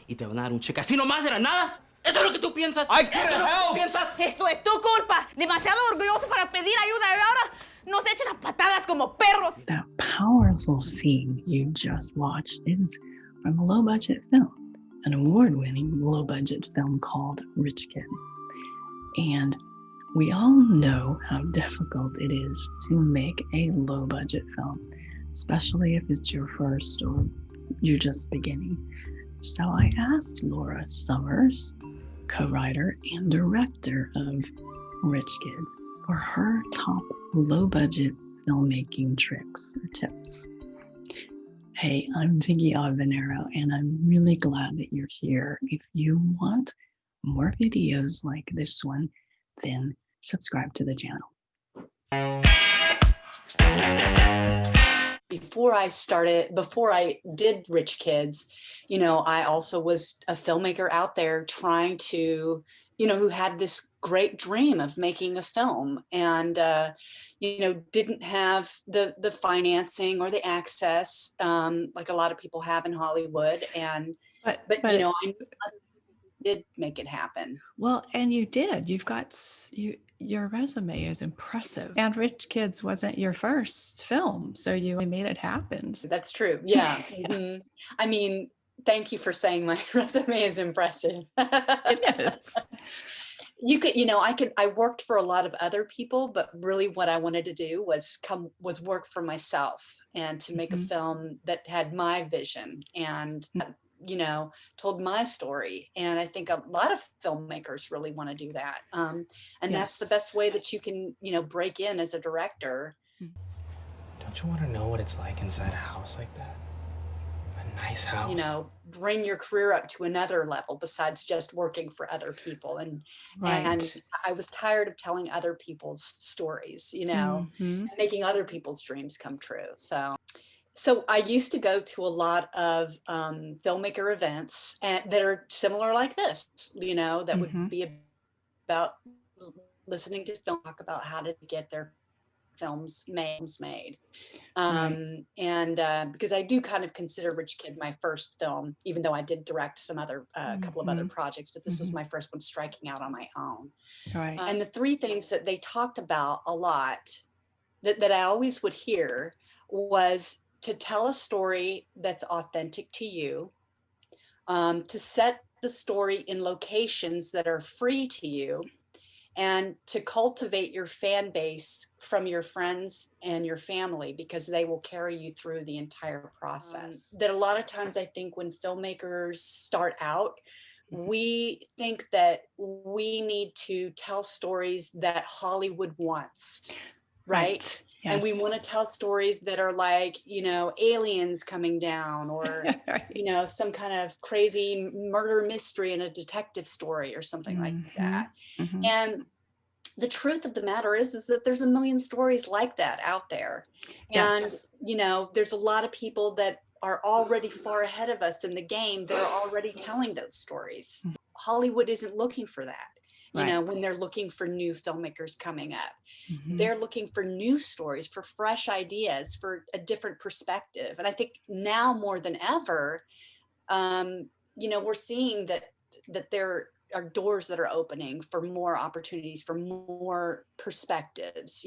y te van a dar un cheque así nomás de la nada. ¿Eso es lo que tú piensas? I couldn't help. ¿Piensas? Eso es tu culpa. Demasiado orgulloso para pedir ayuda y ahora nos echan a patadas como perros. That powerful scene you just watched is from a low-budget film, an award-winning low-budget film called Rich Kids. And we all know how difficult it is to make a low-budget film, especially if it's your first or you're just beginning. So I asked Laura Summers, co-writer and director of Rich Kids, for her top low-budget filmmaking tricks or tips. Hey, I'm Tiggi Habanero, and I'm really glad that you're here. If you want more videos like this one, then subscribe to the channel. Before I did Rich Kids, I also was a filmmaker out there trying to, who had this great dream of making a film and, didn't have the financing or the access like a lot of people have in Hollywood. And, but I did make it happen. Well, and you did. Your resume is impressive. And Rich Kids wasn't your first film, so you made it happen. That's true. Yeah. Mm-hmm. I mean, thank you for saying my resume is impressive. It is. I worked for a lot of other people, but really what I wanted to do was work for myself and to make a film that had my vision and told my story. And I think a lot of filmmakers really want to do that. And that's the best way that you can, break in as a director. Don't you want to know what it's like inside a house like that? A nice house. Bring your career up to another level besides just working for other people. And I was tired of telling other people's stories, and making other people's dreams come true. So I used to go to a lot of filmmaker events that are similar like this, that would be about listening to film talk about how to get their films made. Because I do kind of consider Rich Kid my first film, even though I did direct some other couple of other projects, but this was my first one striking out on my own. Right. And the three things that they talked about a lot that I always would hear was to tell a story that's authentic to you, to set the story in locations that are free to you, and to cultivate your fan base from your friends and your family, because they will carry you through the entire process. That a lot of times I think when filmmakers start out, we think that we need to tell stories that Hollywood wants, right? Yes. And we want to tell stories that are like, aliens coming down or, right. some kind of crazy murder mystery in a detective story or something like that. And the truth of the matter is that there's a million stories like that out there. Yes. And, there's a lot of people that are already far ahead of us in the game. They're already telling those stories. Hollywood isn't looking for that. When they're looking for new filmmakers coming up, they're looking for new stories, for fresh ideas, for a different perspective. And I think now more than ever, we're seeing that there are doors that are opening for more opportunities, for more perspectives.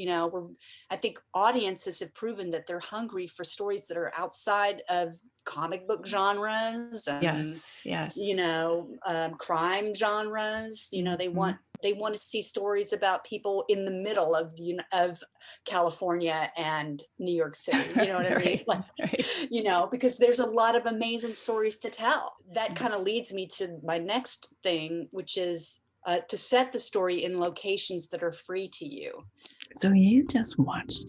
I think audiences have proven that they're hungry for stories that are outside of comic book genres and crime genres. They want to see stories about people in the middle of California and New York City. You know what I mean? Like, because there's a lot of amazing stories to tell. That kind of leads me to my next thing, which is to set the story in locations that are free to you. So you just watched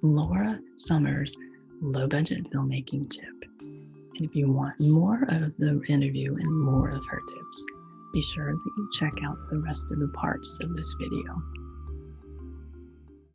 Laura Summers' low-budget filmmaking tip. And if you want more of the interview and more of her tips, be sure that you check out the rest of the parts of this video.